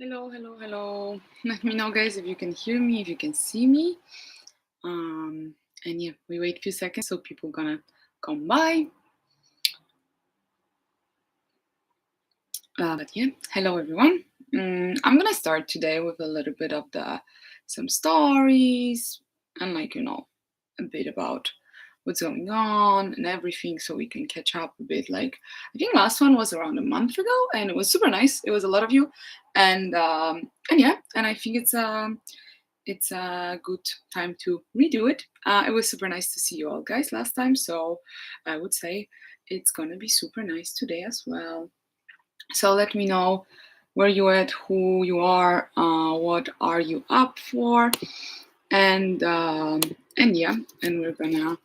Hello, hello, hello. Let me know, guys, if you can hear me, if you can see me. And yeah, we wait a few seconds so people gonna come by. But yeah, hello everyone. I'm gonna start today with a little bit of some stories and a bit about what's going on and everything so we can catch up a bit. Like I think last one was around a month ago and it was super nice. It was a lot of you and yeah, and I think it's a good time to redo it. It was super nice to see you all guys last time, so I would say it's gonna be super nice today as well. So let me know where you at, who you are, what are you up for, and yeah, and we're gonna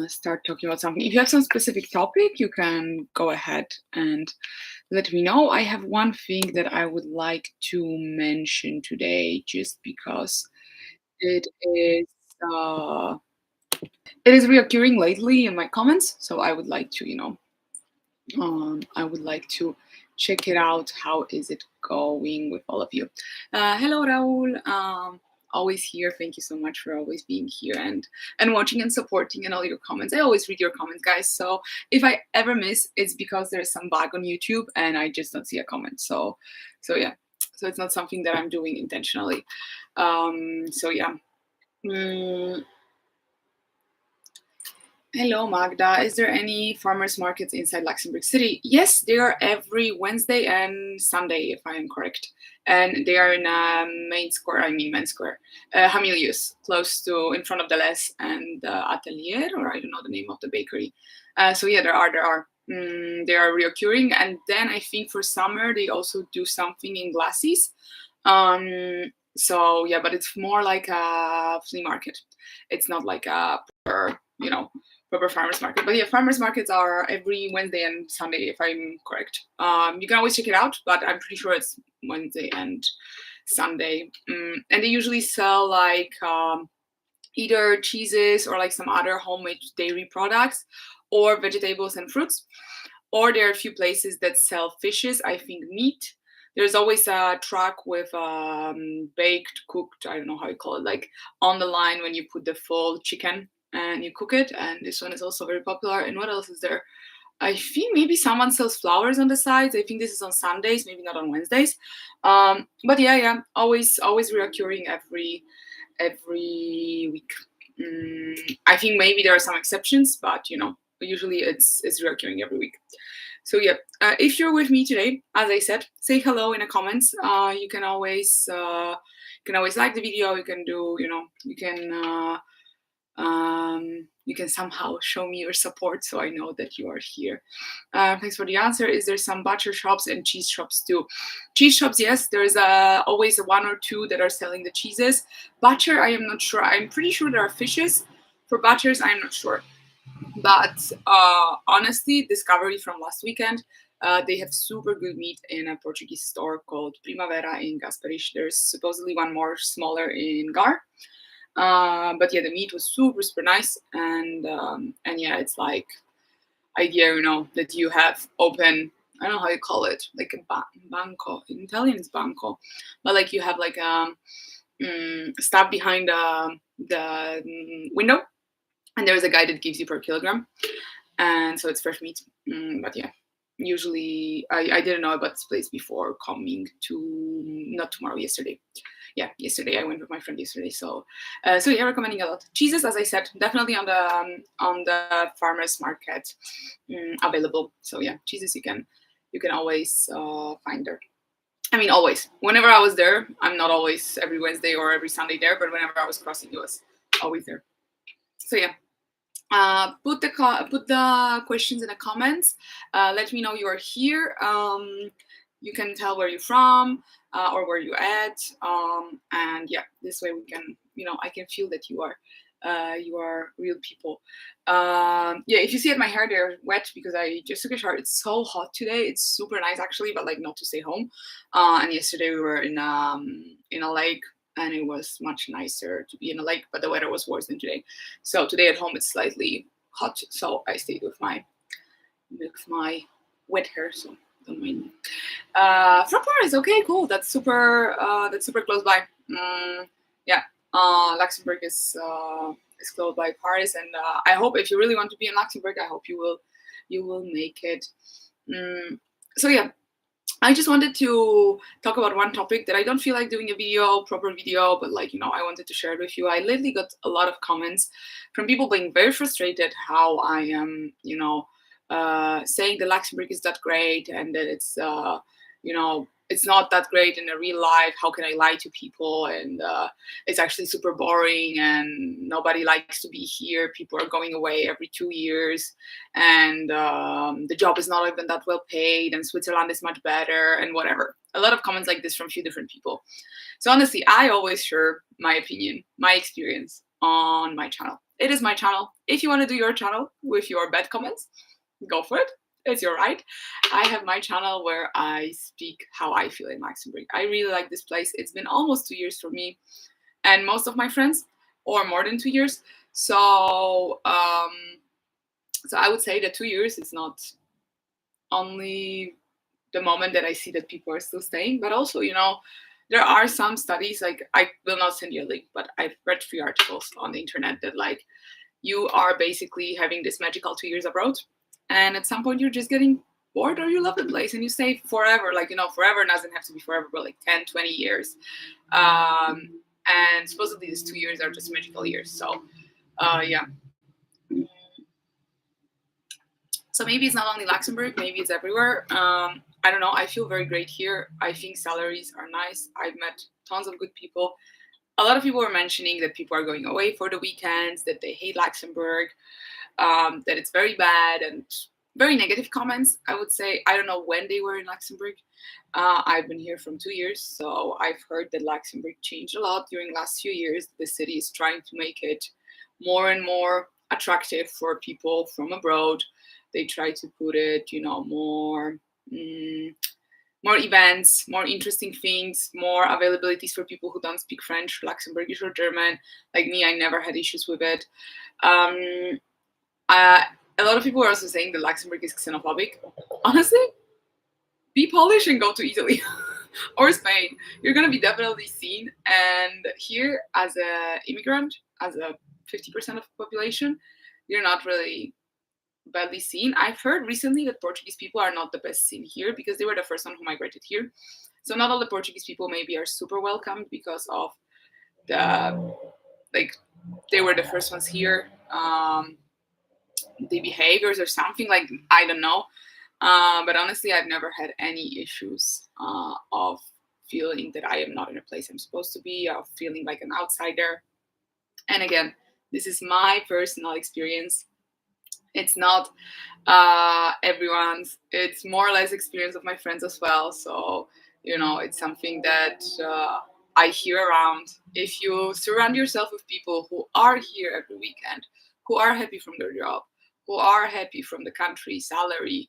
start talking about something. If you have some specific topic, you can go ahead and let me know. I have one thing that I would like to mention today, just because it is uh, it is reoccurring lately in my comments. So I would like to, I would like to check it out. How is it going with all of you? Hello, Raul. Always here. Thank you so much for always being here and watching and supporting and all your comments. I always read your comments, guys. So if I ever miss, it's because there's some bug on YouTube and I just don't see a comment. So yeah. So it's not something that I'm doing intentionally. So yeah. Mm, Hello, Magda. Is there any farmers markets inside Luxembourg City? Yes, they are every Wednesday and Sunday, if I am correct. And they are in main square, Hamilius, close to in front of the Les and Atelier, or I don't know the name of the bakery. So yeah, there are. They are reoccurring, and then I think for summer they also do something in Glacis. So yeah, but it's more like a flea market. It's not like a proper farmers market. But yeah, farmers markets are every Wednesday and Sunday, if I'm correct. You can always check it out, but I'm pretty sure it's Wednesday and Sunday. And they usually sell like either cheeses or like some other homemade dairy products or vegetables and fruits. Or there are a few places that sell fishes, I think meat. There's always a truck with baked, cooked, I don't know how you call it, like on the line when you put the full chicken and you cook it. And this one is also very popular. And what else is there? I think maybe someone sells flowers on the sides. I think this is on Sundays, maybe not on Wednesdays. But yeah, always reoccurring every week. I think maybe there are some exceptions, but usually it's reoccurring every week. So yeah, if you're with me today, as I said, say hello in the comments. You can always like the video. You can do you can somehow show me your support so I know that you are here. Thanks for the answer. Is there some butcher shops and cheese shops too? Cheese shops, yes. There's always one or two that are selling the cheeses. Butcher, I am not sure. I'm pretty sure there are fishes. For butchers, I'm not sure. But honestly, discovery from last weekend, they have super good meat in a Portuguese store called Primavera in Gasparich. There's supposedly one more smaller in Gar. But yeah, the meat was super nice, and yeah, it's like idea, that you have open. I don't know how you call it, like a banco. In Italian, it's banco, but like you have like stuff behind the window, and there's a guy that gives you per kilogram, and so it's fresh meat. But yeah, usually I didn't know about this place before coming to not tomorrow, yesterday. Yeah, yesterday I went with my friend yesterday. So yeah, recommending a lot. Cheeses, as I said, definitely on the farmers market available. So yeah, cheeses you can always find there. I mean, always. Whenever I was there, I'm not always every Wednesday or every Sunday there, but whenever I was crossing, it was always there. So yeah. Put the questions in the comments. Let me know you are here. You can tell where you're from or where you're at, and yeah, this way we can, I can feel that you are real people. Yeah, if you see at my hair, they're wet because I just took a shower. It's so hot today. It's super nice actually, but like not to stay home. And yesterday we were in a lake, and it was much nicer to be in a lake, but the weather was worse than today. So today at home it's slightly hot, so I stayed with my wet hair. So don't mind me. From Paris. Okay, cool. That's super. That's super close by. Yeah. Luxembourg is close by Paris, and I hope if you really want to be in Luxembourg, I hope you will make it. So yeah, I just wanted to talk about one topic that I don't feel like doing a proper video, but like, I wanted to share it with you. I lately got a lot of comments from people being very frustrated how I am, saying that Luxembourg is that great and that it's not that great in a real life. How can I lie to people? And it's actually super boring and nobody likes to be here. People are going away every 2 years and the job is not even that well paid and Switzerland is much better and whatever. A lot of comments like this from a few different people. So honestly, I always share my opinion, my experience on my channel. It is my channel. If you want to do your channel with your bad comments, go for it. It's your right. I have my channel where I speak how I feel in Luxembourg. I really like this place. It's been almost 2 years for me and most of my friends, or more than 2 years. So I would say that 2 years is not only the moment that I see that people are still staying, but also, there are some studies, like I will not send you a link, but I've read 3 articles on the internet that like you are basically having this magical 2 years abroad. And at some point you're just getting bored or you love the place and you stay forever. Like, forever doesn't have to be forever, but like 10, 20 years. And supposedly these 2 years are just magical years. So, yeah. So maybe it's not only Luxembourg, maybe it's everywhere. I don't know. I feel very great here. I think salaries are nice. I've met tons of good people. A lot of people are mentioning that people are going away for the weekends, that they hate Luxembourg, that it's very bad, and very negative comments, I would say. I don't know when they were in Luxembourg. I've been here from 2 years, so I've heard that Luxembourg changed a lot during the last few years. The city is trying to make it more and more attractive for people from abroad. They try to put it, more events, more interesting things, more availabilities for people who don't speak French, Luxembourgish, or German. Like me, I never had issues with it. A lot of people are also saying that Luxembourg is xenophobic. Honestly, be Polish and go to Italy or Spain. You're gonna be definitely seen. And here, as an immigrant, as a 50% of the population, you're not really badly seen. I've heard recently that Portuguese people are not the best seen here because they were the first one who migrated here. So not all the Portuguese people maybe are super welcomed because of the like they were the first ones here. The behaviors or something, like I don't know. But honestly, I've never had any issues of feeling that I am not in a place I'm supposed to be, of feeling like an outsider. And again, this is my personal experience. It's not everyone's. It's more or less experience of my friends as well. So, it's something that I hear around. If you surround yourself with people who are here every weekend, who are happy from their job, who are happy from the country salary,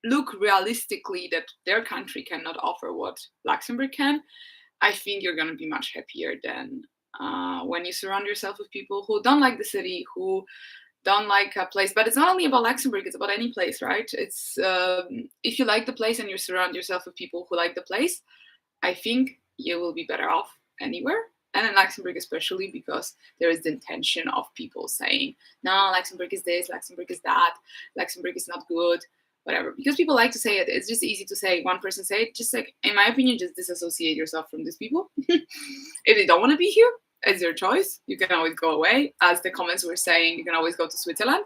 look realistically that their country cannot offer what Luxembourg can, I think you're going to be much happier than when you surround yourself with people who don't like the city, who don't like a place. But it's not only about Luxembourg, it's about any place, right? It's if you like the place and you surround yourself with people who like the place, I think you will be better off anywhere. And in Luxembourg especially, because there is the intention of people saying, no, Luxembourg is this, Luxembourg is that, Luxembourg is not good, whatever. Because people like to say it. It's just easy to say, one person say it, just like, in my opinion, just disassociate yourself from these people. If they don't want to be here, it's your choice. You can always go away. As the comments were saying, you can always go to Switzerland.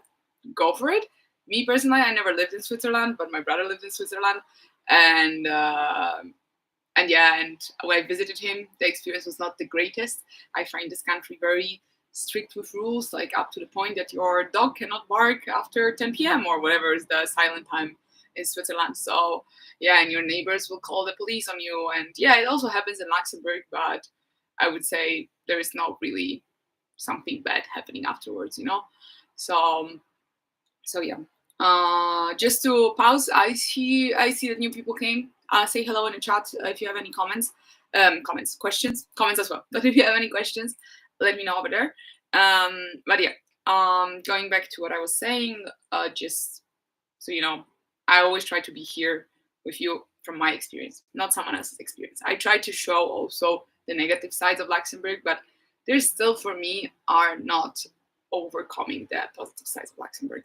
Go for it. Me personally, I never lived in Switzerland, but my brother lived in Switzerland. And yeah, and when I visited him, the experience was not the greatest. I find this country very strict with rules, like up to the point that your dog cannot bark after 10 p.m. or whatever is the silent time in Switzerland. So yeah, and your neighbors will call the police on you. And yeah, it also happens in Luxembourg, but I would say there is not really something bad happening afterwards, So yeah. Just to pause, I see that new people came. Say hello in the chat if you have any comments, questions as well. But if you have any questions, let me know over there. But yeah, going back to what I was saying, just so you know, I always try to be here with you from my experience, not someone else's experience. I try to show also the negative sides of Luxembourg, but there's still, for me, are not overcoming the positive sides of Luxembourg.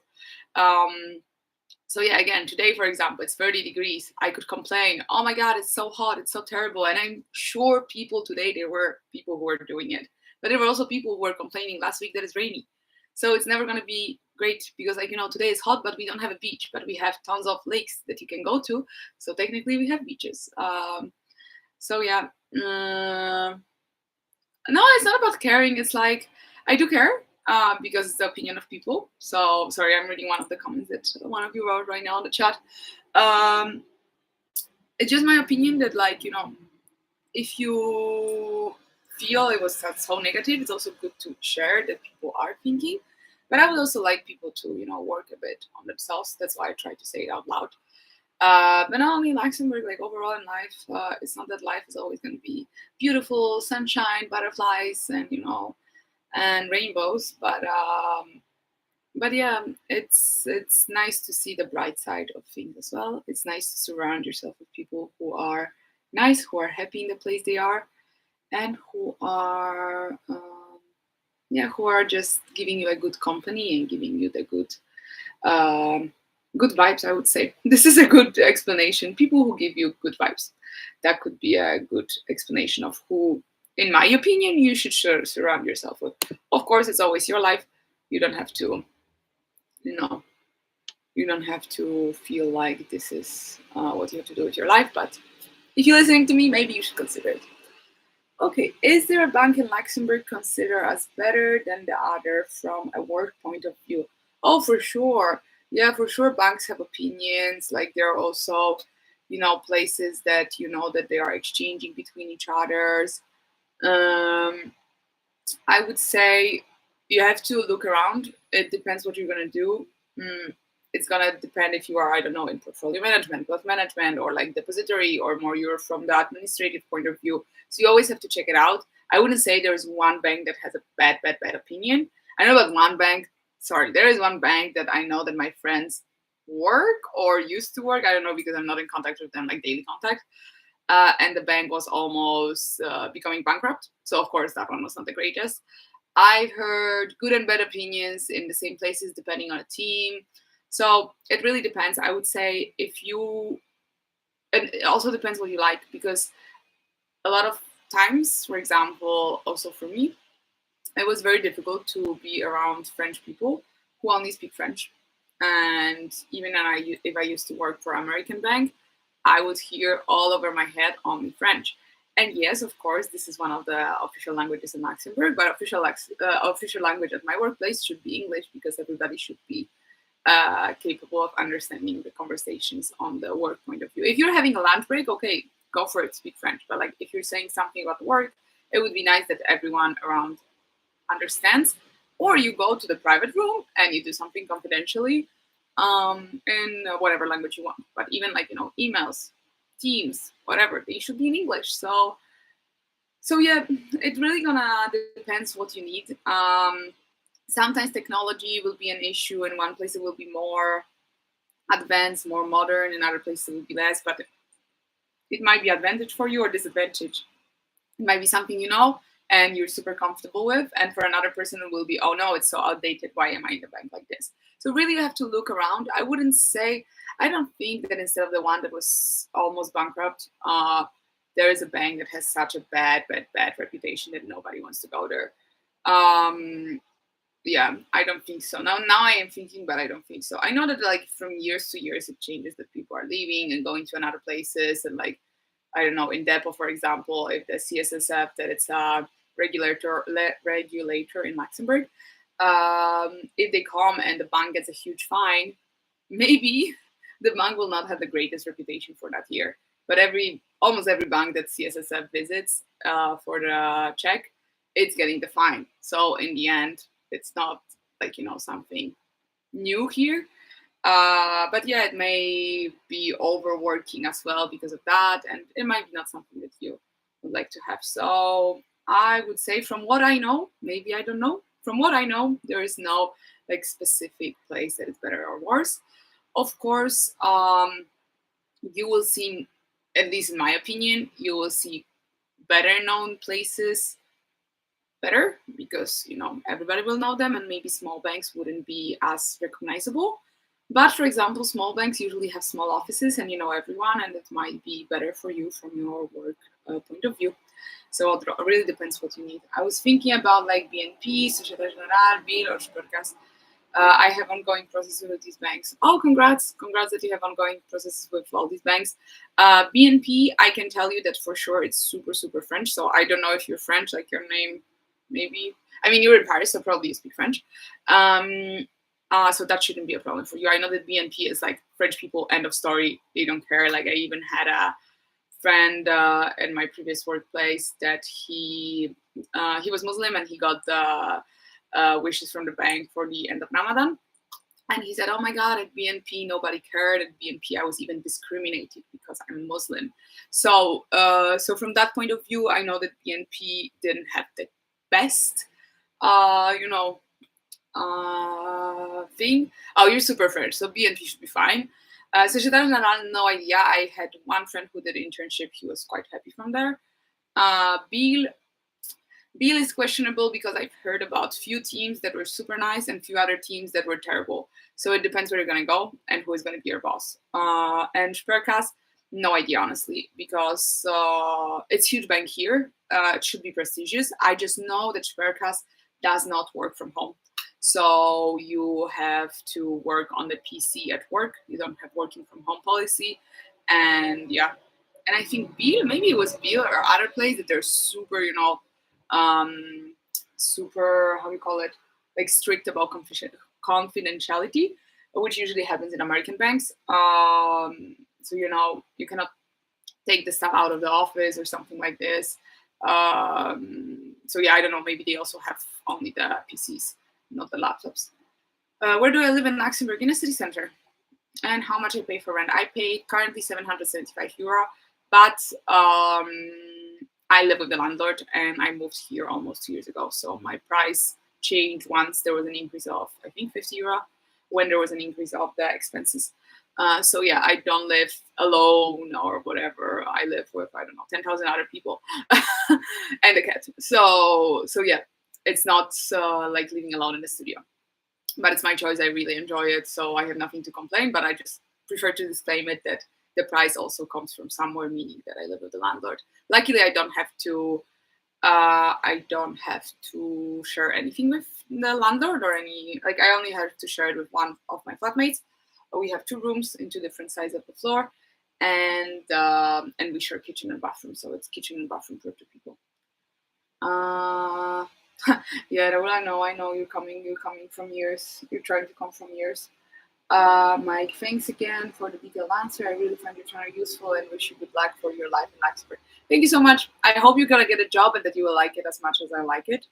So yeah, again, today, for example, it's 30 degrees. I could complain, oh my God, it's so hot, it's so terrible. And I'm sure people today, there were people who were doing it. But there were also people who were complaining last week that it's rainy. So it's never going to be great because, like, today is hot, but we don't have a beach, but we have tons of lakes that you can go to. So technically we have beaches. So yeah, no, it's not about caring. It's like, I do care because it's the opinion of people. So sorry, I'm reading one of the comments that one of you wrote right now in the chat. It's just my opinion that, like, if you feel it was so negative, it's also good to share that people are thinking. But I would also like people to, work a bit on themselves. That's why I try to say it out loud. But not only in Luxembourg, like overall in life, it's not that life is always going to be beautiful, sunshine, butterflies, and and rainbows. But yeah, it's nice to see the bright side of things as well. It's nice to surround yourself with people who are nice, who are happy in the place they are, and who are just giving you a good company and giving you the good vibes, I would say. This is a good explanation. People who give you good vibes. That could be a good explanation of who, in my opinion, you should surround yourself with. Of course, it's always your life. You don't have to, you don't have to feel like this is what you have to do with your life. But if you're listening to me, maybe you should consider it. Okay, is there a bank in Luxembourg considered as better than the other from a work point of view? Oh, for sure. Yeah, for sure. Banks have opinions. Like, there are also, places that that they are exchanging between each others. I would say you have to look around. It depends what you're gonna do. It's gonna depend if you are, I don't know, in portfolio management, wealth management, or like depository, or more you're from the administrative point of view. So you always have to check it out. I wouldn't say there's one bank that has a bad opinion. I know about one bank. Sorry, there is one bank that I know that my friends work or used to work. I don't know because I'm not in contact with them, like daily contact. And the bank was almost becoming bankrupt. So of course that one was not the greatest. I heard good and bad opinions in the same places depending on a team. So it really depends. I would say and it also depends what you like, because a lot of times, for example, also for me, it was very difficult to be around French people who only speak French. And even if I used to work for American bank, I would hear all over my head only French. And yes, of course, this is one of the official languages in Luxembourg, but official language at my workplace should be English, because everybody should be capable of understanding the conversations on the work point of view. If you're having a lunch break, okay, go for it, speak French. But like, if you're saying something about work, it would be nice that everyone around understands. Or you go to the private room and you do something confidentially in whatever language you want. But even like, emails, Teams, whatever, they should be in English. So yeah, it really gonna depends what you need. Sometimes technology will be an issue. In one place it will be more advanced, more modern. In other places it will be less. But it might be advantage for you or disadvantage. It might be something and you're super comfortable with, and for another person it will be, oh no, it's so outdated, why am I in the bank like this? So really you have to look around. I don't think that instead of the one that was almost bankrupt, there is a bank that has such a bad reputation that nobody wants to go there. Yeah, I don't think so. Now I am thinking, but I don't think so. I know that like from years to years it changes, that people are leaving and going to another places, and like, I don't know, in Depot, for example, if the CSSF, that it's a regulator in Luxembourg, if they come and the bank gets a huge fine, maybe the bank will not have the greatest reputation for that year. But almost every bank that CSSF visits for the check, it's getting the fine. So in the end, it's not like, something new here. But yeah, it may be overworking as well because of that, and it might be not something that you would like to have. So I would say, from what I know, maybe I don't know, from what I know, there is no like specific place that is better or worse. Of course, you will see, at least in my opinion, you will see better known places better because everybody will know them, and maybe small banks wouldn't be as recognizable. But for example, small banks usually have small offices and you know everyone, and it might be better for you from your work point of view. So it really depends what you need. I was thinking about like BNP, Societe Generale, BIL, or Sbergas. I have ongoing processes with these banks. Oh, congrats that you have ongoing processes with all these banks. BNP, I can tell you that for sure it's super super French. So I don't know if you're French, like your name, maybe. I mean, you're in Paris, so probably you speak French. So that shouldn't be a problem for you. I know that BNP is like French people, end of story. They don't care. Like I even had a friend in my previous workplace that he was Muslim and he got the wishes from the bank for the end of Ramadan. And he said, "Oh my God, at BNP nobody cared. At BNP I was even discriminated because I'm Muslim." So from that point of view, I know that BNP didn't have the best, you know, thing. Oh, you're super French, so BNP should be fine. Société Générale, no idea. I had one friend who did an internship. He was quite happy from there. Bill, Bill is questionable because I've heard about few teams that were super nice and few other teams that were terrible. So it depends where you're gonna go and who is gonna be your boss. And Sperkas, no idea honestly, because it's huge bank here. It should be prestigious. I just know that Sperkas does not work from home. So you have to work on the PC at work. You don't have working from home policy, and yeah. And I think Bill, maybe it was Bill or other place that they're super, um, super, how do you call it, like strict about confidentiality, which usually happens in American banks. So you cannot take the stuff out of the office or something like this. So yeah, I don't know. Maybe they also have only the PCs, not the laptops. Where do I live in Luxembourg? In a city center. And how much I pay for rent? I pay currently €775, but I live with the landlord, and I moved here almost 2 years ago. So my price changed once there was an increase of I think €50 when there was an increase of the expenses. So yeah, I don't live alone or whatever. I live with I don't know 10,000 other people and a cat. So yeah, it's not like living alone in the studio, but it's my choice. I really enjoy it, so I have nothing to complain. But I just prefer to disclaim it that the price also comes from somewhere, meaning that I live with the landlord. Luckily, I don't have to. I don't have to share anything with the landlord or any. Like I only have to share it with one of my flatmates. We have two rooms in two different sides of the floor, and we share kitchen and bathroom. So it's kitchen and bathroom for two people. Uh, yeah, well, I know you're coming. You're coming from years. You're trying to come from years. Mike, thanks again for the detailed answer. I really find your channel useful and wish you good luck for your life in Luxembourg. Thank you so much. I hope you're gonna get a job and that you will like it as much as I like it.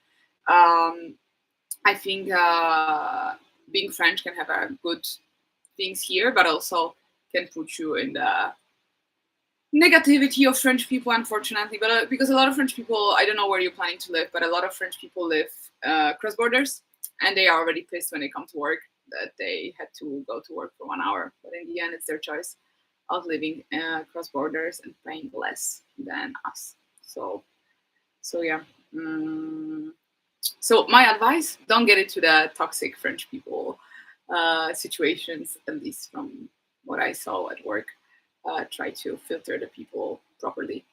Um, I think being French can have a good things here, but also can put you in the negativity of French people, unfortunately. But because a lot of French people, I don't know where you're planning to live, but a lot of French people live cross borders, and they are already pissed when they come to work that they had to go to work for 1 hour. But in the end, it's their choice of living cross borders and paying less than us. So yeah. So my advice: don't get into the toxic French people situations. At least from what I saw at work, try to filter the people properly.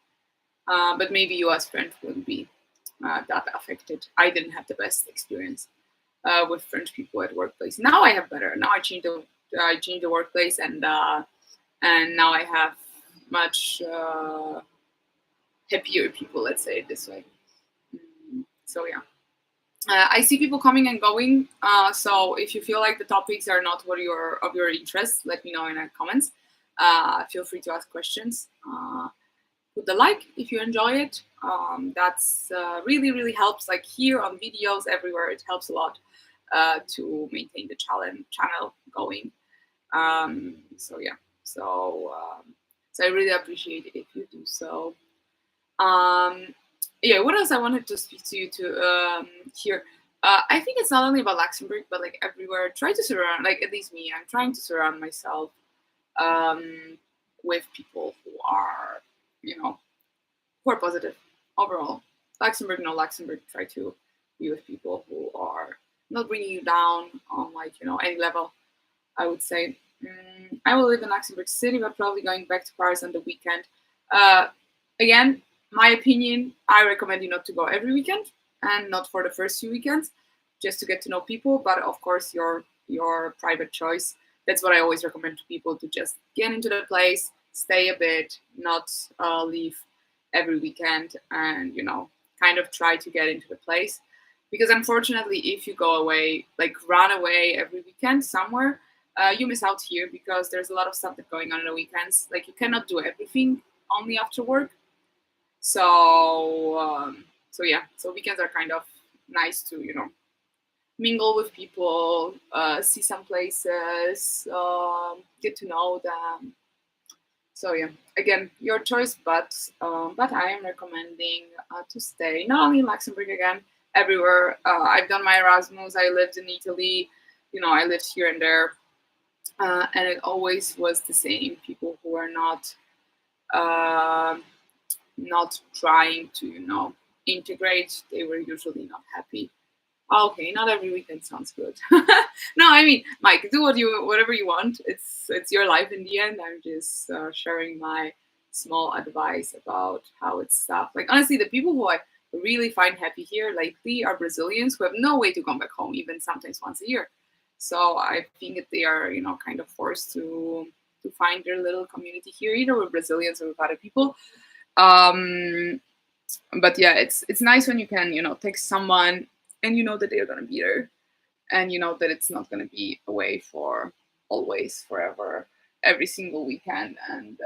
But maybe you as French wouldn't be that affected. I didn't have the best experience with French people at workplace. Now I have better. Now I changed the workplace, and now I have much happier people. Let's say it this way. So yeah. I see people coming and going. So if you feel like the topics are not of your interest, let me know in the comments. Feel free to ask questions. Put the like if you enjoy it. That's really helps. Like here on videos everywhere, it helps a lot to maintain the channel going. So yeah. So I really appreciate it if you do so. Yeah, what else I wanted to speak to you to here? I think it's not only about Luxembourg, but like everywhere. Try to surround, like at least me, I'm trying to surround myself. Um, with people who are, who are positive overall. Luxembourg, no, Luxembourg, try to be with people who are not bringing you down on any level, I would say. I will live in Luxembourg City, but probably going back to Paris on the weekend. Uh, Again, my opinion, I recommend you not to go every weekend and not for the first few weekends, just to get to know people. But of course, your private choice. That's what I always recommend to people, to just get into the place, stay a bit, not leave every weekend, and kind of try to get into the place. Because unfortunately, if you go away, like run away every weekend somewhere, you miss out here because there's a lot of stuff that's going on the weekends. Like you cannot do everything only after work. So yeah, so weekends are kind of nice to mingle with people, see some places, get to know them. So yeah, again, your choice, but I am recommending to stay not only in Luxembourg, again, everywhere. I've done my Erasmus. I lived in Italy. I lived here and there, and it always was the same. People who are uh, not trying to integrate. They were usually not happy. Okay, not every weekend sounds good. No, I mean, Mike, do whatever you want. It's your life in the end. I'm just sharing my small advice about how it's stuff. Like honestly, the people who I really find happy here lately are Brazilians who have no way to come back home, even sometimes once a year. So I think that they are kind of forced to find their little community here, either with Brazilians or with other people. Um, but yeah, it's nice when you can text someone and you know that they're gonna be there, and you know that it's not gonna be away for always, forever, every single weekend, and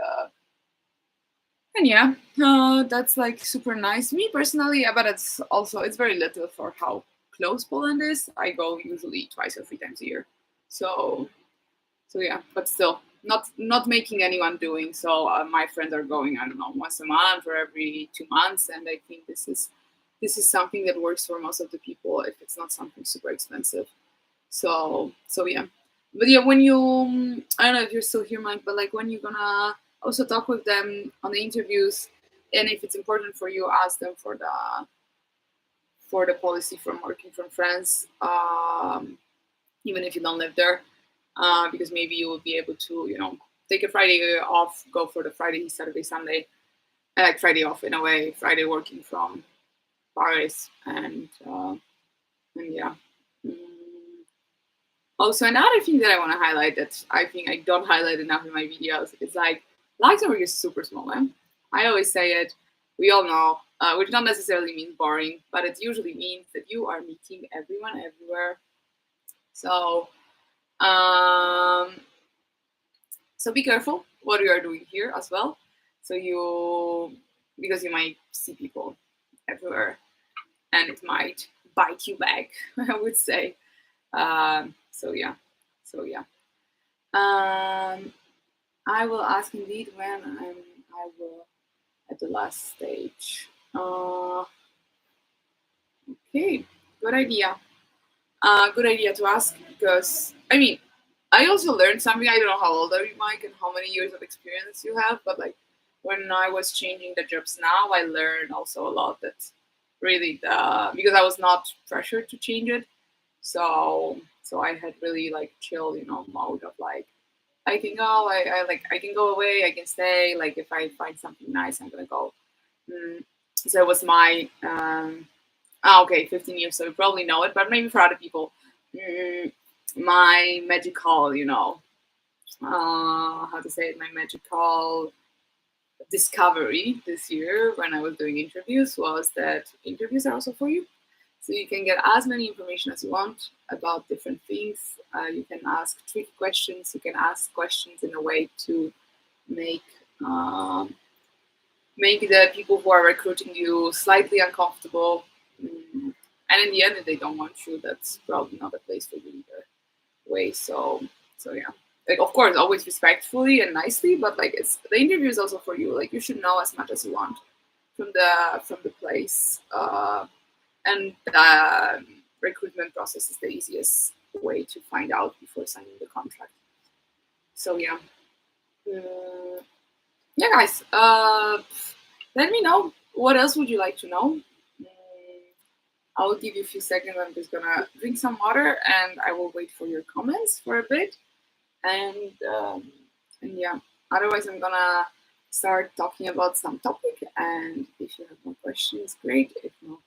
yeah, that's like super nice. Me personally, but it's very little for how close Poland is. I go usually twice or three times a year, so yeah, but still not making anyone doing so. My friends are going, I don't know, once a month or every 2 months, and I think this is something that works for most of the people if it's not something super expensive. So yeah, but yeah, when you I don't know if you're still here, Mike, but like when you're gonna also talk with them on the interviews, and if it's important for you, ask them for the policy from working from France, even if you don't live there, because maybe you will be able to, take a Friday off, go for the Friday, Saturday, Sunday, like Friday off in a way, Friday working from Paris, and yeah. Mm. Also, another thing that I want to highlight that I think I don't highlight enough in my videos is like Luxembourg is super small, man. I always say it. We all know, which not necessarily means boring, but it usually means that you are meeting everyone everywhere. So um, So be careful what you are doing here as well. So because you might see people everywhere, and it might bite you back. I would say. So yeah, so yeah. Um, I will ask indeed when I will at the last stage. Okay, good idea. Good idea to ask because I mean I also learned something. I don't know how old are you, Mike, and how many years of experience you have, but like when I was changing the jobs now, I learned also a lot that really because I was not pressured to change it. So I had really like chill, mode of like I can go, I can go away, I can stay. Like if I find something nice, I'm gonna go. So it was my okay, 15 years, so you probably know it, but maybe for other people, mm, my magical, how to say it, my magical discovery this year when I was doing interviews was that interviews are also for you. So you can get as many information as you want about different things. You can ask tricky questions. You can ask questions in a way to make um, make the people who are recruiting you slightly uncomfortable. And in the end, if they don't want you, that's probably not a place for you either way. So yeah, like of course, always respectfully and nicely, but like it's the interview is also for you. Like you should know as much as you want from the place, and the recruitment process is the easiest way to find out before signing the contract. So yeah. guys, let me know what else would you like to know. I will give you a few seconds. I'm just gonna drink some water and I will wait for your comments for a bit. And yeah, otherwise I'm gonna start talking about some topic. And if you have more questions, great. If not,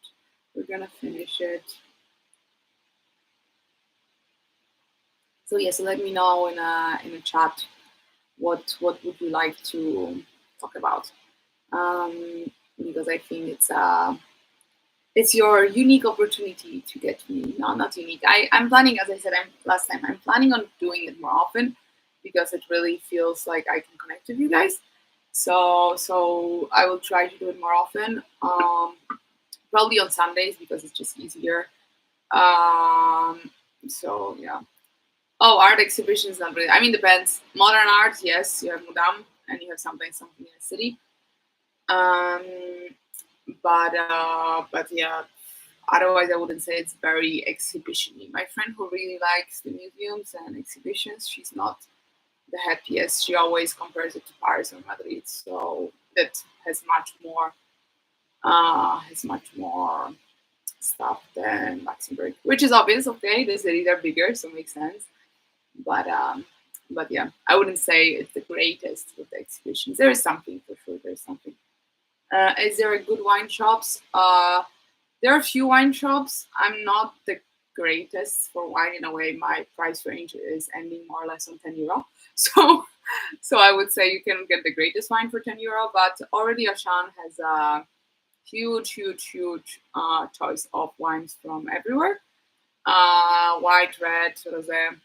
we're gonna finish it. So yeah, so let me know in a chat what would you like to talk about, because I think it's your unique opportunity to get to me. No, not unique. I'm planning, as I said last time, I'm planning on doing it more often because it really feels like I can connect with you guys. So I will try to do it more often. Probably on Sundays because it's just easier. So yeah. Oh, art exhibitions, not really. I mean, depends. Modern art, yes, you have Mudam and you have something in the city. But yeah, otherwise I wouldn't say it's very exhibition-y. My friend who really likes the museums and exhibitions, she's not the happiest. She always compares it to Paris or Madrid, so that has much more stuff than Luxembourg, which is obvious. Okay, the cities are bigger, so it makes sense. But yeah, I wouldn't say it's the greatest with the exhibitions. There is something for sure. There's something. Is there a good wine shops? There are a few wine shops. I'm not the greatest for wine in a way. My price range is ending more or less on €10. So I would say you can get the greatest wine for €10, but already Auchan has a huge choice of wines from everywhere. White, red, rosé,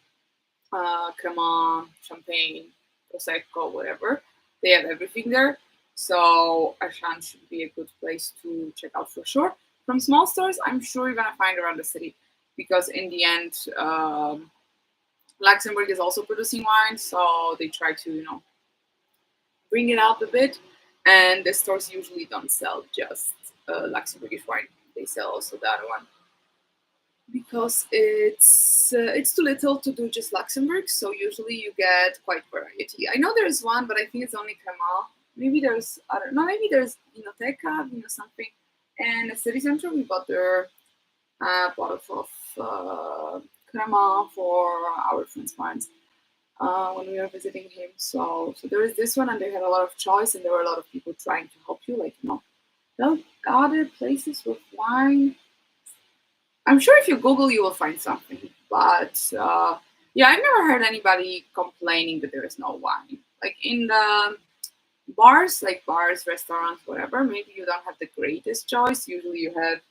cremant, champagne, prosecco, whatever. They have everything there. So Auchan should be a good place to check out for sure. From small stores, I'm sure you're gonna find around the city because in the end, Luxembourg is also producing wine, so they try to bring it up a bit. And the stores usually don't sell just Luxembourgish wine; they sell also the other one because it's too little to do just Luxembourg. So usually you get quite variety. I know there's one, but I think it's only Cremant. Maybe there's I don't know. Maybe there's Vinoteca, something. And the city center, we bought their bottle of Cremant for our friend's wines when we were visiting him. So there is this one, and they had a lot of choice, and there were a lot of people trying to help you. Like there are other places with wine. I'm sure if you Google, you will find something. But yeah, I've never heard anybody complaining that there is no wine. Like in the bars, restaurants, whatever, maybe you don't have the greatest choice. Usually you have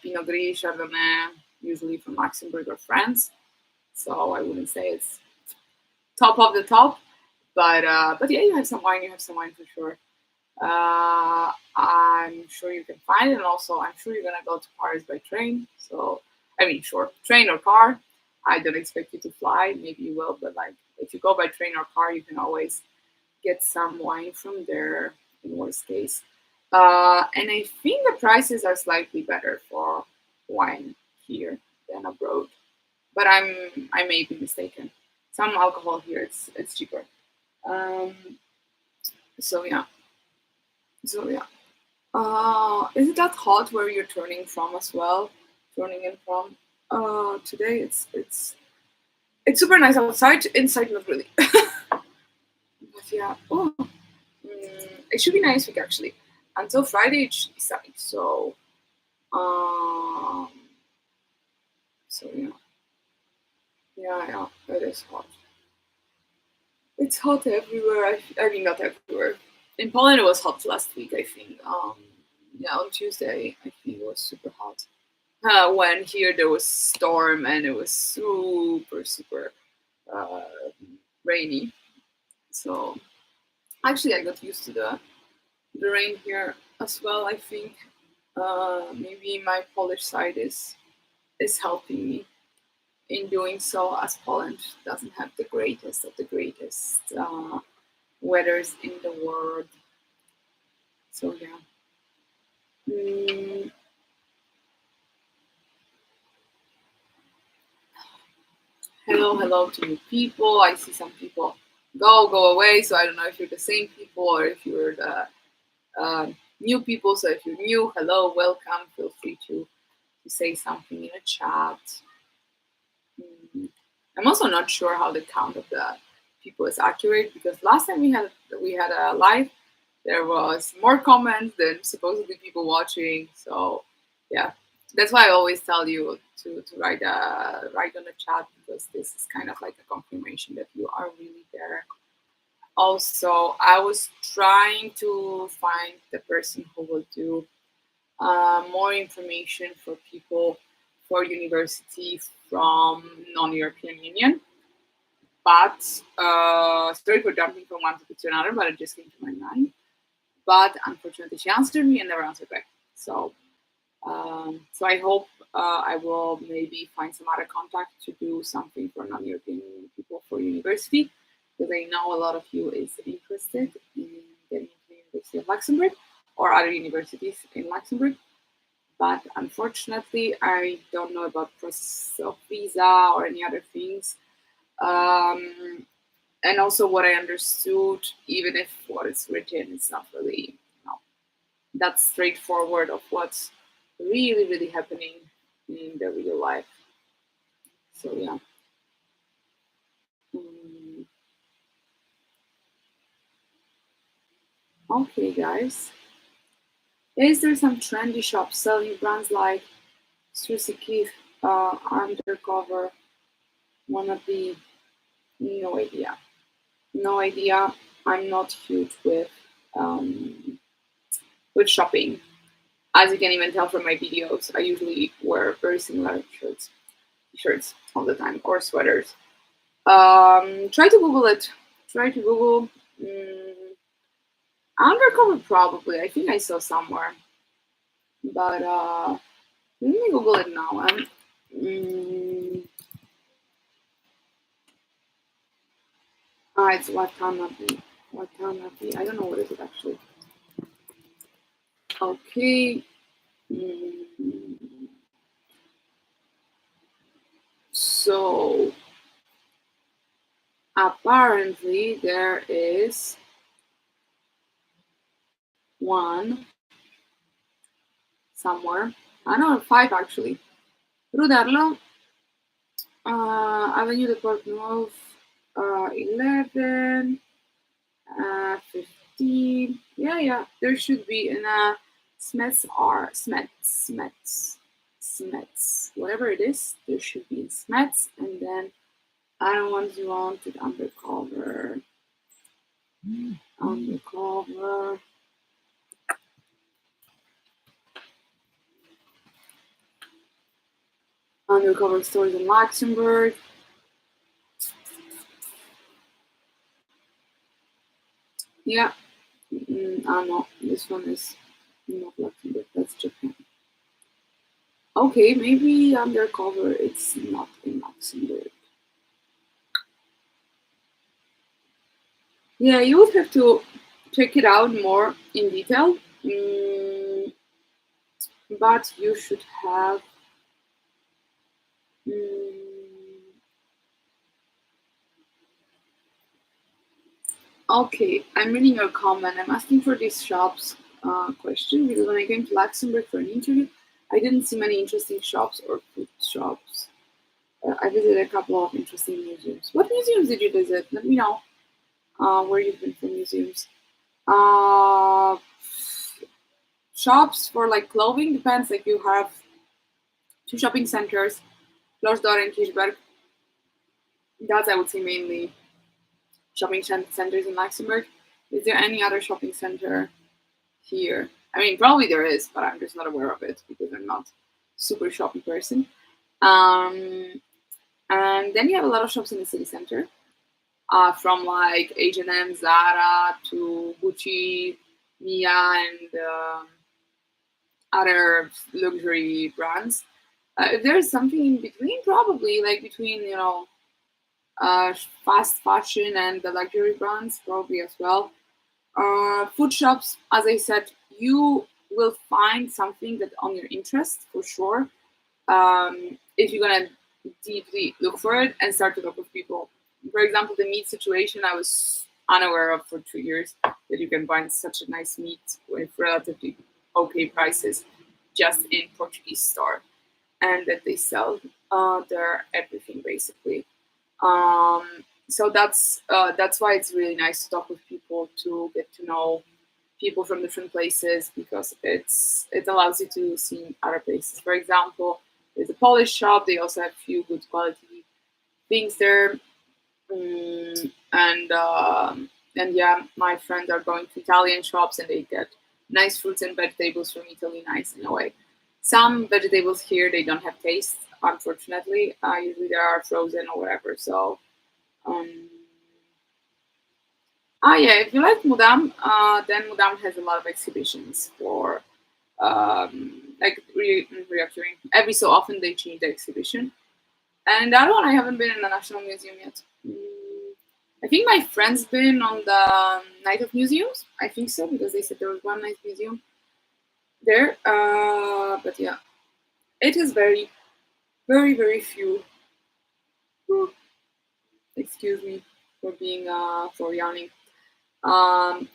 Pinot Gris, Chardonnay, usually from Luxembourg or France. So I wouldn't say it's top of the top. But yeah, you have some wine. You have some wine for sure. I'm sure you can find it, and also I'm sure you're gonna go to Paris by train. So I mean, sure, train or car. I don't expect you to fly. Maybe you will, but like if you go by train or car, you can always get some wine from there. In worst case, and I think the prices are slightly better for wine here than abroad. But I may be mistaken. Some alcohol here it's cheaper. Um, so yeah. So yeah. Is it that hot where you're turning from as well? Turning in from? Today it's super nice outside. Inside, not really. But yeah. Oh, it should be nice week actually. Until Friday, it should be sunny. Um, so yeah, it is hot. It's hot everywhere. I mean, not everywhere. In Poland, it was hot last week. I think. Yeah, on Tuesday, I think it was super hot. When here there was storm and it was super uh, rainy. So actually, I got used to the rain here as well. I think maybe my Polish side is helping me in doing so, as Poland doesn't have the greatest of the greatest weathers in the world. So yeah. Mm, hello to new people. I see some people go away. So I don't know if you're the same people or if you're the new people. So if you're new, hello, welcome. Feel free to say something in a chat. Mm. I'm also not sure how the count of the people is accurate because last time we had a live, there was more comments than supposedly people watching. So yeah, that's why I always tell you to write on the chat because this is kind of like a confirmation that you are really there. Also, I was trying to find the person who will do more information for people for university from non-European Union. But sorry for jumping from one topic to another, but it just came to my mind. But unfortunately, she answered me and never answered back. So I hope I will maybe find some other contact to do something for non-European people for university, because I know a lot of you is interested in getting to the University of Luxembourg or other universities in Luxembourg. But unfortunately, I don't know about process of visa or any other things. And also what I understood, even if what is written is not really, that straightforward of what's really happening in the real life. So yeah. Mm, okay, guys. Is there some trendy shops selling brands like Stussy Keith, Undercover, Wannabe? No idea. No idea. I'm not huge with shopping. As you can even tell from my videos, I usually wear very similar shirts all the time, or sweaters. Try to Google it. Try to Google Undercover probably. I think I saw somewhere, but let me Google it now. Mm, it's Watanabe. Watanabe. I don't know what is it actually. Okay. So apparently there is one somewhere. I know 5 actually. Ruderlo, Avenue de Port Neuf, 11, 15. Yeah. There should be in a Smets. Whatever it is, there should be in Smets. And then I don't want you wanted undercover. Undercover. Undercover stores in Luxembourg. Yeah. No, this one is not Luxembourg. That's Japan. Okay, maybe undercover it's not in Luxembourg. Yeah, you would have to check it out more in detail. But you should have. Okay, I'm reading your comment. I'm asking for this shops question because when I came to Luxembourg for an interview, I didn't see many interesting shops or food shops. I visited a couple of interesting museums. What museums did you visit? Let me know where you've been for museums. Uh, Shops for like clothing depends. Like you have 2 shopping centers, Losdor and Kirchberg. That's I would say mainly shopping centers in Luxembourg. Is there any other shopping center here? I mean, probably there is, but I'm just not aware of it because I'm not super shopping person. Um, and then you have a lot of shops in the city center, from like H&M, Zara to Gucci, Mia, and other luxury brands. If there's something in between, probably like between uh, fast fashion and the luxury brands, probably as well. Food shops, as I said, you will find something that on your interest for sure. If you're gonna deeply look for it and start to talk with people. For example, the meat situation, I was unaware of for 2 years that you can find such a nice meat with relatively okay prices just in Portuguese store, and that they sell their everything basically. So that's why it's really nice to talk with people, to get to know people from different places, because it allows you to see other places. For example, there's a Polish shop. They also have few good quality things there. And yeah, my friends are going to Italian shops and they get nice fruits and vegetables from Italy, nice in a way. Some vegetables here they don't have taste, unfortunately. Usually they are frozen or whatever. So um, yeah, if you like Mudam, then Mudam has a lot of exhibitions for like reoccurring. Every so often they change the exhibition. And the other one, I haven't been in the National Museum yet. I think my friend's been on the Night of Museums. I think so, because they said there was one nice museum there. But yeah, it is very, very, very few. Excuse me for being for yawning.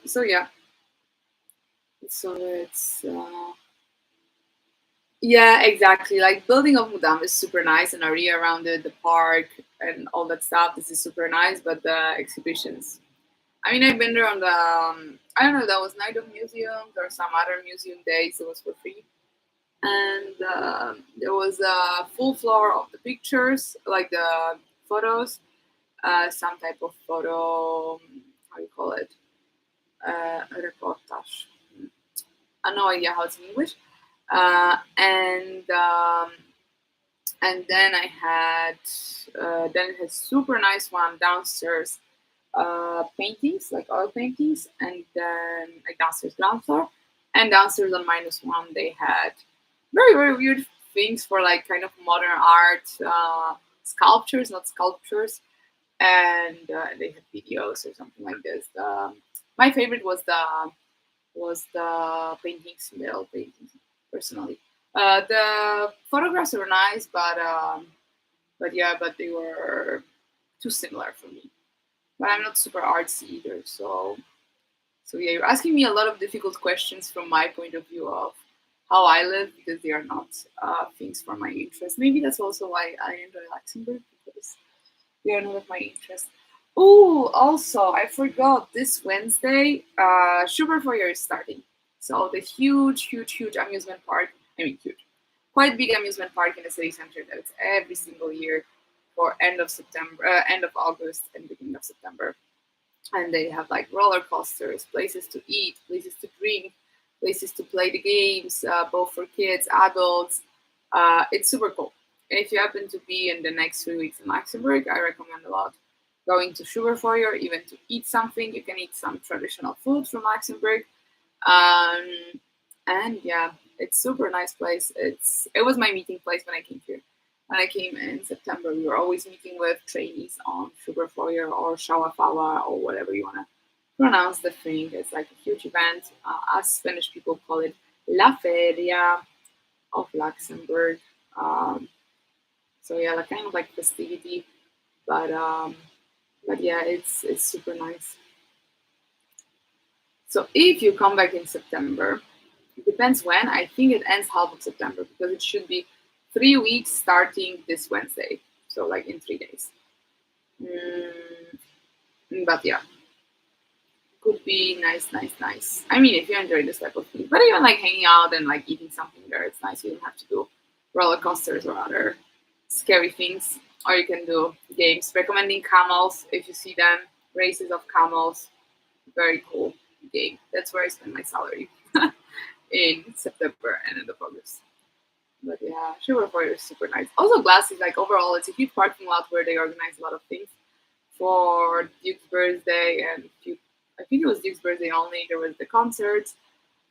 So yeah, so it's yeah, exactly. Like building of Mudam is super nice, and area around it, the park and all that stuff. This is super nice, but the exhibitions. I mean, I've been there on the I don't know. That was Night of Museums or some other museum days. It was for free, and there was a full floor of the pictures, like the photos, some type of photo. How you call it? Reportage. I have no idea how it's in English. Uh, and um, and then I had then it had super nice one downstairs, paintings like oil paintings, and then like downstairs ground floor, and downstairs on -1 they had very very weird things for like kind of modern art, sculptures, not sculptures, and they had videos or something like this. My favorite was the paintings, the oil paintings, personally. The photographs were nice, but yeah, but they were too similar for me. But I'm not super artsy either, so yeah, you're asking me a lot of difficult questions from my point of view of how I live, because they are not things for my interest. Maybe that's also why I enjoy Luxembourg, because they are not of my interest. Oh, also, I forgot this Wednesday, Sugar for Your is starting. So the huge, huge, huge amusement park. I mean, huge, quite big amusement park in the city center. That it's every single year for end of September, end of August, and beginning of September. And they have like roller coasters, places to eat, places to drink, places to play the games, both for kids, adults. It's super cool. And if you happen to be in the next 3 weeks in Luxembourg, I recommend a lot going to Sugarfeuer, even to eat something. You can eat some traditional food from Luxembourg. Um, and yeah, it's super nice place. It was my meeting place when I came here. When I came in September, we were always meeting with trainees on Sugarfeuer or Shawafala or whatever you want to pronounce the thing. It's like a huge event. Us Spanish people call it La Feria of Luxembourg. Um, so yeah, like kind of like festivity, but yeah, it's super nice. So if you come back in September, it depends when. I think it ends half of September, because it should be 3 weeks starting this Wednesday. So like in 3 days. But yeah, could be nice, nice, nice. I mean, if you enjoy this type of thing, but even like hanging out and like eating something there, it's nice. You don't have to do roller coasters or other scary things, or you can do games. Recommending camels if you see them, races of camels. Very cool game. That's where I spend my salary in September and end of August. But yeah, Sugarford is super nice. Also, Glass is like overall, it's a huge parking lot where they organize a lot of things for Duke's birthday, and I think it was Duke's birthday only. There was the concerts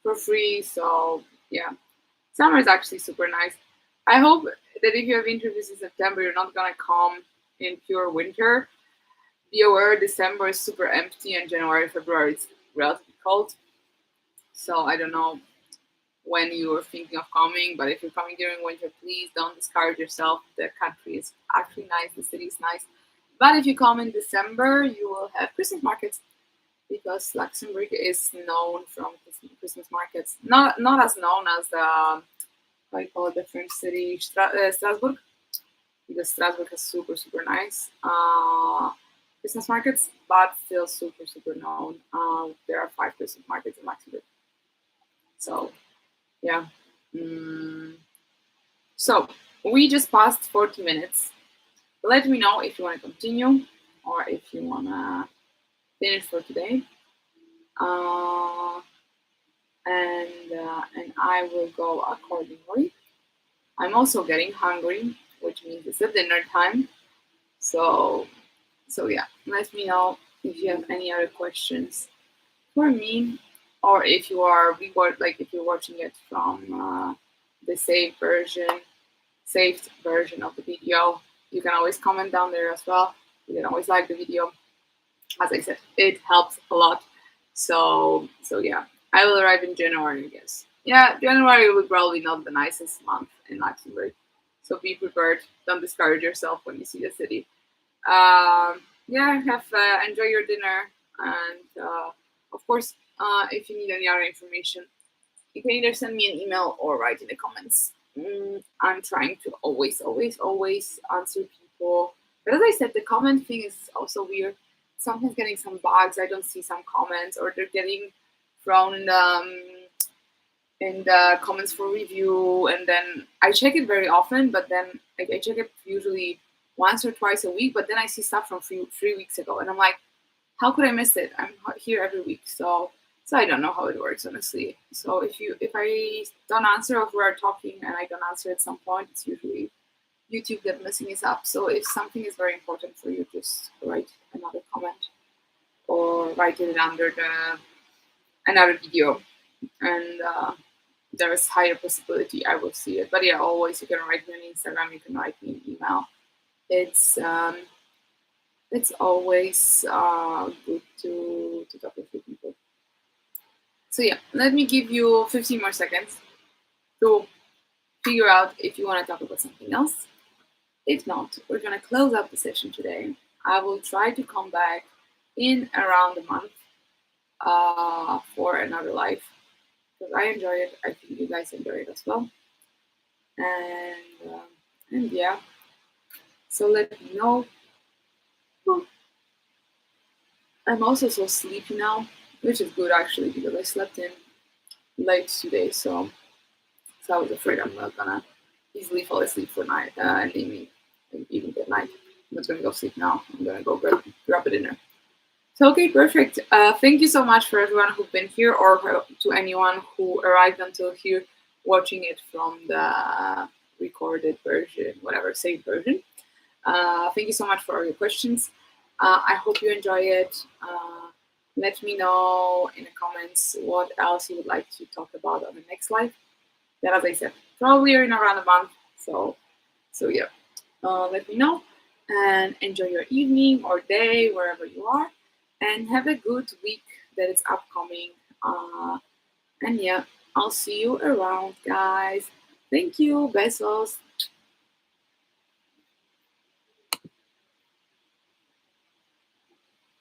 for free. So yeah, summer is actually super nice. I hope that if you have interviews in September, you're not gonna come in pure winter. Be aware December is super empty, and January, February it's relatively cold. So I don't know when you are thinking of coming, but if you're coming during winter, please don't discourage yourself. The country is actually nice, the city is nice. But if you come in December, you will have Christmas markets because Luxembourg is known from Christmas markets. Not as known as the how you call it, the French city Strasbourg, because Strasbourg is super nice Christmas markets, but still super known. There are 5 Christmas markets in Luxembourg. So yeah. Mm. So we just passed 40 minutes. Let me know if you want to continue or if you want to finish for today. And I will go accordingly. I'm also getting hungry, which means it's a dinner time. So yeah, let me know if you have any other questions for me, or if you are if you're watching it from the saved version of the video. You can always comment down there as well. You can always like the video. As I said, it helps a lot. So yeah, I will arrive in January, I guess. Yeah, January will probably not the nicest month in Luxembourg. So be prepared. Don't discourage yourself when you see the city. Yeah, have enjoy your dinner, and of course, if you need any other information, you can either send me an email or write in the comments. I'm trying to always answer people. But as I said, the comment thing is also weird. Sometimes getting some bugs. I don't see some comments, or they're getting thrown in the comments for review. And then I check it very often, but then I check it usually once or twice a week. But then I see stuff from 3 weeks ago, and I'm like, how could I miss it? I'm here every week, so I don't know how it works, honestly. So if I don't answer or we're talking and I don't answer at some point, it's usually YouTube that messing us up. So if something is very important for you, just write another comment or write it under another video, and there is higher possibility I will see it. But yeah, always you can write me on Instagram, you can write me an email. It's always good to talk with people. So yeah, let me give you 15 more seconds to figure out if you want to talk about something else. If not, we're gonna close up the session today. I will try to come back in around a month for another live because I enjoy it. I think you guys enjoy it as well. And yeah, so let me know. I'm also so sleepy now, which is good actually because I slept in late today, so I was afraid I'm not gonna easily fall asleep for night and even at night. I'm not gonna go sleep now. I'm gonna go grab a dinner. So okay, perfect. Thank you so much for everyone who's been here, or to anyone who arrived until here, watching it from the recorded version, whatever, saved version. Thank you so much for all your questions. I hope you enjoy it. Let me know in the comments what else you would like to talk about on the next live. That, as I said, probably in around a month. So yeah, let me know and enjoy your evening or day wherever you are, and have a good week that is upcoming. And yeah, I'll see you around, guys. Thank you. Besos.